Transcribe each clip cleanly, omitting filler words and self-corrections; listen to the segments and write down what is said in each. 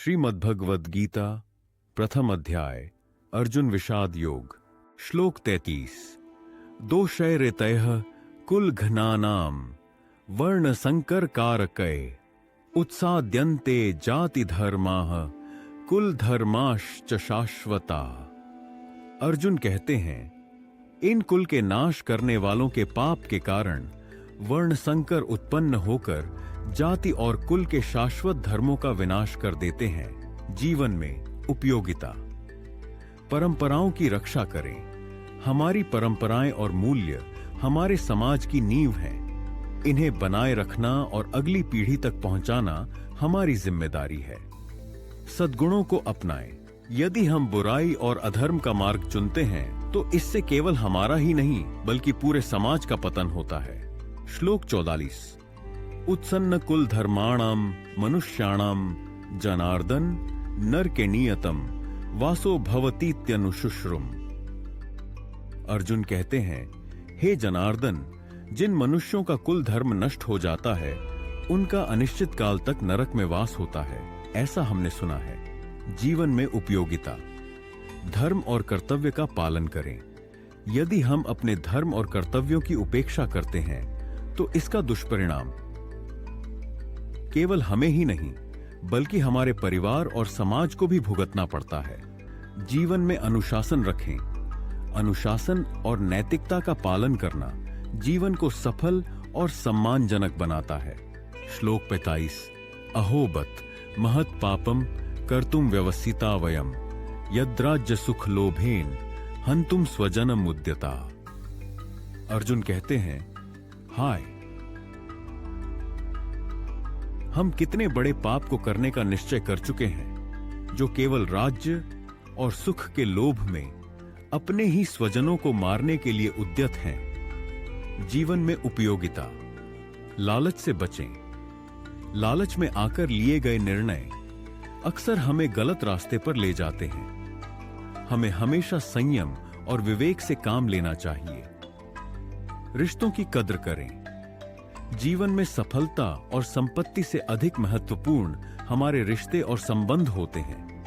श्रीमद्भगवद गीता प्रथम अध्याय अर्जुन विषाद योग श्लोक 33 दोषै ऋतयः कुल घनानाम वर्ण संकर कारकय उत्साद्यन्ते जाति धर्माः कुल धर्माश्च शाश्वता। अर्जुन कहते हैं, इन कुल के नाश करने वालों के पाप के कारण वर्ण संकर उत्पन्न होकर जाति और कुल के शाश्वत धर्मों का विनाश कर देते हैं। जीवन में उपयोगिता। परंपराओं की रक्षा करें। हमारी परंपराएं और मूल्य हमारे समाज की नींव हैं। इन्हें बनाए रखना और अगली पीढ़ी तक पहुंचाना हमारी जिम्मेदारी है। सद्गुणों को अपनाएं। यदि हम बुराई और अधर्म का मार्ग चुनते हैं तो इससे केवल हमारा ही नहीं बल्कि पूरे समाज का पतन होता है। श्लोक 44 उत्सन्न कुल धर्माणाम मनुष्याणाम जनार्दन नरकेनियतम वासो भवतीत्यनुशुश्रुम। अर्जुन कहते हैं, हे जनार्दन, जिन मनुष्यों का कुल धर्म नष्ट हो जाता है उनका अनिश्चित काल तक नरक में वास होता है, ऐसा हमने सुना है। जीवन में उपयोगिता। धर्म और कर्तव्य का पालन करें। यदि हम अपने धर्म और कर्तव्यों की उपेक्षा करते हैं तो इसका दुष्परिणाम केवल हमें ही नहीं बल्कि हमारे परिवार और समाज को भी भुगतना पड़ता है। जीवन में अनुशासन रखें। अनुशासन और नैतिकता का पालन करना जीवन को सफल और सम्मानजनक बनाता है। श्लोक 45 अहोबत महत् पापम कर्तुम व्यवसिता वयम यद्राज्य सुख लोभेन हंतुम स्वजनम मुद्यता। अर्जुन कहते हैं, हाय, हम कितने बड़े पाप को करने का निश्चय कर चुके हैं जो केवल राज्य और सुख के लोभ में अपने ही स्वजनों को मारने के लिए उद्यत हैं। जीवन में उपयोगिता। लालच से बचें। लालच में आकर लिए गए निर्णय अक्सर हमें गलत रास्ते पर ले जाते हैं। हमें हमेशा संयम और विवेक से काम लेना चाहिए। रिश्तों की कद्र करें। जीवन में सफलता और संपत्ति से अधिक महत्वपूर्ण हमारे रिश्ते और संबंध होते हैं,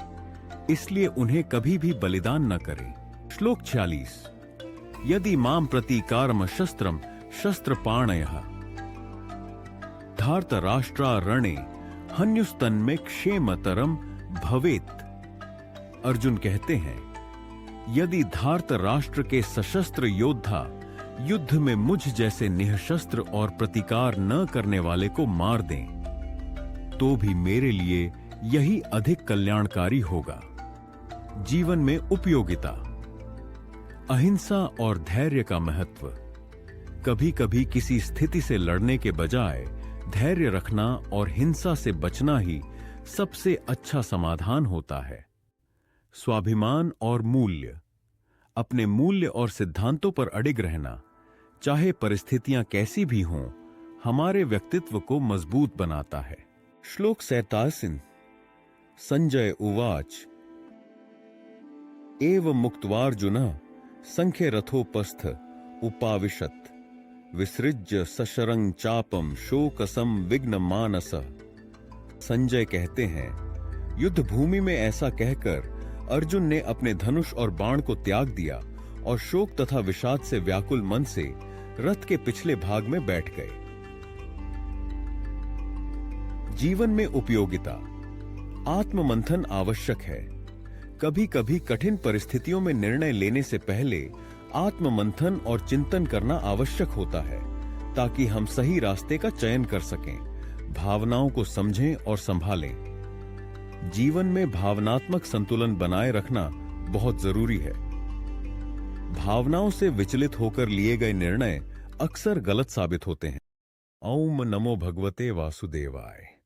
इसलिए उन्हें कभी भी बलिदान न करें। श्लोक 46 यदि मां प्रतीकारम शस्त्रम शस्त्रपाणयः धार्तराष्ट्रा रणे हन्युस्तन्मे क्षेमतरम भवेत्। अर्जुन कहते हैं, यदि धार्तराष्ट्र के सशस्त्र योद्धा युद्ध में मुझ जैसे निःशस्त्र और प्रतिकार न करने वाले को मार दें तो भी मेरे लिए यही अधिक कल्याणकारी होगा। जीवन में उपयोगिता। अहिंसा और धैर्य का महत्व। कभी कभी किसी स्थिति से लड़ने के बजाय धैर्य रखना और हिंसा से बचना ही सबसे अच्छा समाधान होता है। स्वाभिमान और मूल्य। अपने मूल्य और सिद्धांतों पर अडिग रहना, चाहे परिस्थितियां कैसी भी हों, हमारे व्यक्तित्व को मजबूत बनाता है। श्लोक 47 संजय उवाच एव मुक्त्वार्जुनः संख्य रथोपस्थ उपाविशत् विसृज्य सशरं चापम शोकसम विघ्न मानस। संजय कहते हैं, युद्ध भूमि में ऐसा कहकर अर्जुन ने अपने धनुष और बाण को त्याग दिया और शोक तथा विषाद से व्याकुल मन से रथ के पिछले भाग में बैठ गए। जीवन में उपयोगिता। आत्ममंथन आवश्यक है। कभी कभी कठिन परिस्थितियों में निर्णय लेने से पहले आत्ममंथन और चिंतन करना आवश्यक होता है ताकि हम सही रास्ते का चयन कर सकें। भावनाओं को समझें और संभालें। जीवन में भावनात्मक संतुलन बनाए रखना बहुत जरूरी है। भावनाओं से विचलित होकर लिए गए निर्णय अक्सर गलत साबित होते हैं। ओम नमो भगवते वासुदेवाय।